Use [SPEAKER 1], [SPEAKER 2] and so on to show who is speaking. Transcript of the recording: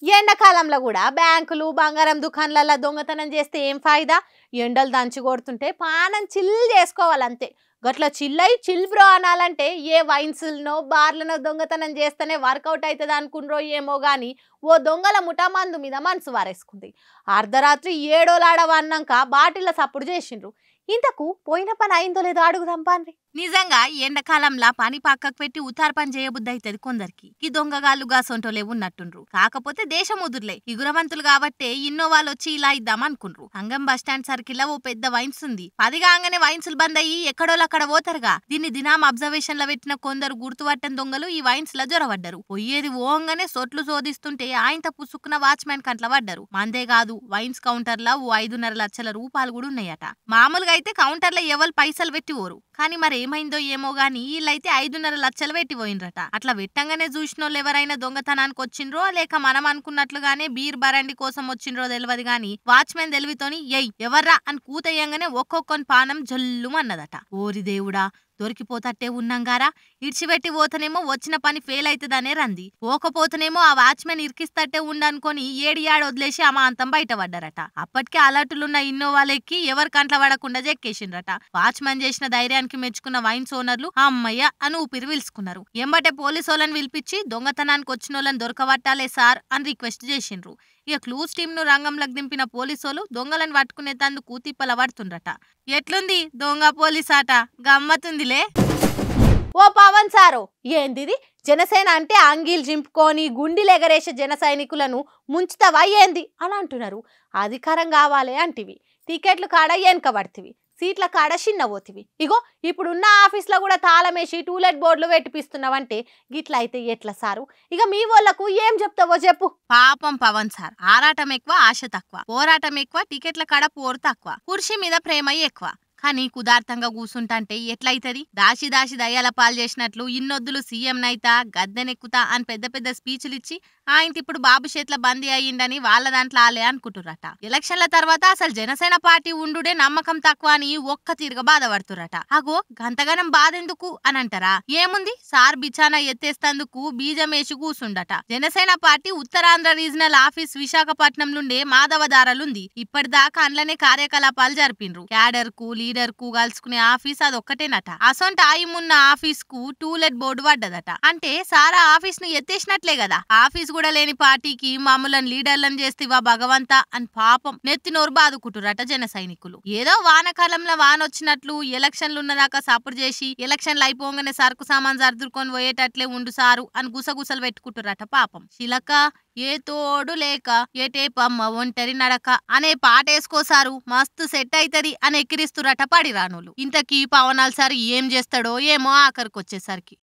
[SPEAKER 1] ఎండాకాలంలో కూడా బ్యాంకులు బంగారం దుకాణాలలో దొంగతనం చేస్తే ఏం ఫాయిదా? ఎండలు దంచి కొడుతుంటే పానం చిల్ చేసుకోవాలంతే. గట్ల చిల్లయి చిల్ బ్రో అనాలంటే ఏ వైన్స్లనో బార్లనో దొంగతనం చేస్తేనే వర్కౌట్ అవుతుంది అనుకున్రో ఏమో కానీ ఓ దొంగల ముఠామందు మీద మనసు వారేసుకుంది. అర్ధరాత్రి ఏడోలాడవన్నాక బాటిళ్ళ సప్పుడు చేసిండ్రు. ఇంతకు పోయిన పని అయిందో లేదో అడుగుదాం పాన్రి. నిజంగా ఎండాకాలంలా పని పక్కకు పెట్టి ఉతార్ పని చేయబుద్ధి అవుతుంది కొందరికి. ఈ దొంగగాళ్ళు గాసొంటోలే ఉన్నట్టుండ్రు. కాకపోతే దేశం ముదురులే ఇగురవంతులు కాబట్టే ఇన్నోవాలు వచ్చి ఇలా ఇద్దాం అనుకుండ్రు. అంగం బస్టాండ్ సర్కిల్ ఓ పెద్ద వైన్స్ ఉంది. 10 కాగానే వైన్సులు బంద్ అయ్యి ఎక్కడోళ్ళక్కడ పోతారుగా. దీన్ని దినాం అబ్జర్వేషన్ లో పెట్టిన కొందరు గుర్తుపట్టని దొంగలు ఈ వైన్స్ ల జొరవడ్డరు. పొయ్యేది ఓంగానే సొట్లు శోధిస్తుంటే ఆయనత పుసుక్కున వాచ్మెన్ కంట్ల పడ్డారు. మందే కాదు వైన్స్ కౌంటర్ లా ఓ 5.5 లక్షల రూపాయలు కూడా ఉన్నాయట. మామూలుగా అయితే కౌంటర్ లో ఎవరు పైసలు పెట్టిపోరు, కానీ మరి ఏమైందో ఏమో గానీ వీళ్ళైతే 5.5 లక్షలు పెట్టిపోయినరట. అట్లా పెట్టంగానే చూసినోళ్ళు ఎవరైనా దొంగతనానికి వచ్చిండ్రో లేక మనం అనుకున్నట్లుగానే బీర్ బరండి కోసం వచ్చిండ్రో తెలియదు గాని వాచ్మెన్ తెలివితోని ఎవర్రా అని కూతయ్యంగానే ఒక్కొక్కని పానం జల్లుమన్నదట. ఓరి దేవుడా, దొరికిపోతట్టే ఉన్నాంగారా. ఇడిచిపెట్టి పోతనేమో వచ్చిన పని ఫెయిల్ అవుతుందనే రంది, పోకపోతేనేమో ఆ వాచ్మెన్ ఇరికిస్తట్టే ఉండనుకొని ఏడియాడు వదిలేసి అమాంతం బయటపడ్డారట. అప్పటికే అలర్టులున్న ఇన్నోవాలెక్కి ఎవరి కంట్ల పడకుండా చెక్కేసిండ్రట. వాచ్మెన్ చేసిన ధైర్యానికి మెచ్చుకున్న వైన్స్ ఓనర్లు అమ్మయ్య అని ఊపిరి పిలుచుకున్నారు. ఎంబటే పోలీసోళ్ళని పిలిపించి దొంగతనానికి వచ్చిన వాళ్ళని దొరకబట్టాలే సార్ అని రిక్వెస్ట్ చేసిండ్రు. ఇక క్లూస్ టీమ్ ను రంగంలోకి దింపిన పోలీసోలు దొంగలను పట్టుకునే తందుకు తిప్పల పడుతుండ్రట. ఎట్లుంది దొంగ పోలీస్ ఆట? గమ్మతుందిలే. ఓ పవన్ సారు, ఏందిది? జనసేన అంటే అంగీలు జింపుకొని గుండిలెగరేసే జన సైనికులను ముంచుతావా ఏంది అని అంటున్నారు. అధికారం కావాలి అంటివి, టికెట్లు కాడ వెనకబడితివి, సీట్ల కాడ చిన్నబోతివి. ఇగో ఇప్పుడున్న ఆఫీస్లో కూడా తాళమేసి టూలెట్ బోర్డులు పెట్టిపిస్తున్నావంటే గిట్ల అయితే ఎట్లా సారు? ఇక మీ వాళ్ళకు ఏం చెప్తావో చెప్పు. పాపం పవన్ సార్, ఆరాటం ఎక్కువ ఆశ తక్కువ, పోరాటం ఎక్కువ టికెట్ల కాడ పోరు తక్కువ, కుర్చీ మీద ప్రేమ ఎక్కువ. కానీ కుదార్థంగా కూసుంటంటే ఎట్లయితది? దాసి దాసి దయ్యాల పాలు చేసినట్లు ఇన్నొద్దులు సీఎం నైతా గద్దెనెక్కుతా అని పెద్ద పెద్ద స్పీచ్లు ఇచ్చి ఆయన ఇప్పుడు బాబు చేట్ల బందీ అయ్యిందని వాళ్ళ దాంట్లో ఆలే అనుకుంటురట. ఎలక్షన్ల తర్వాత అసలు జనసేన పార్టీ ఉండుడే నమ్మకం తక్కువ అని ఒక్క తీరుగా బాధపడుతురట. అగో గంతగనం బాధెందుకు అని అంటారా? ఏముంది, సార్ బిచానా ఎత్తేస్తందుకు బీజం వేసి కూసుండట. Janasena party Uttarandhra regional office Visakhapatnam నుండే మాధవదారలుంది. ఇప్పటిదాకా అందులోనే కార్యకలాపాలు జరిపిండ్రు. క్యాడర్ కు లీడర్ కు కలుసుకునే ఆఫీస్ అదొక్కటేనట. అసొంటి ఆయమున్న ఆఫీస్ కు టూలెట్ బోర్డు పడ్డదట. అంటే సారా ఆఫీస్ ను ఎత్తేసినట్లే కదా. ఆఫీస్ కూడా లేని పార్టీకి మామూలను లీడర్లను చేస్తేవా భగవంతా అని పాపం నెత్తి నోరు బాదుకుంటురట జన సైనికులు. ఏదో వానకాలంలో వానొచ్చినట్లు ఎలక్షన్లు ఉన్నదాకా సపోర్ట్ చేసి ఎలక్షన్లు అయిపోగానే సరుకు సామాన్ సర్దుకొని పోయేటట్లే ఉండు సారు అని గుసగుసలు పెట్టుకుంటురట. పాపం శిలక ఏ తోడు లేక ఏటేపమ్మ ఒంటరి నడక అనే పాట వేసుకోసారు, మస్తు సెట్ అవుతుంది అని ఎక్కిరిస్తురట పడిరానులు. ఇంతకీ పవనాలు సార్ ఏం చేస్తాడో ఏమో ఆఖరికి వచ్చేసరికి.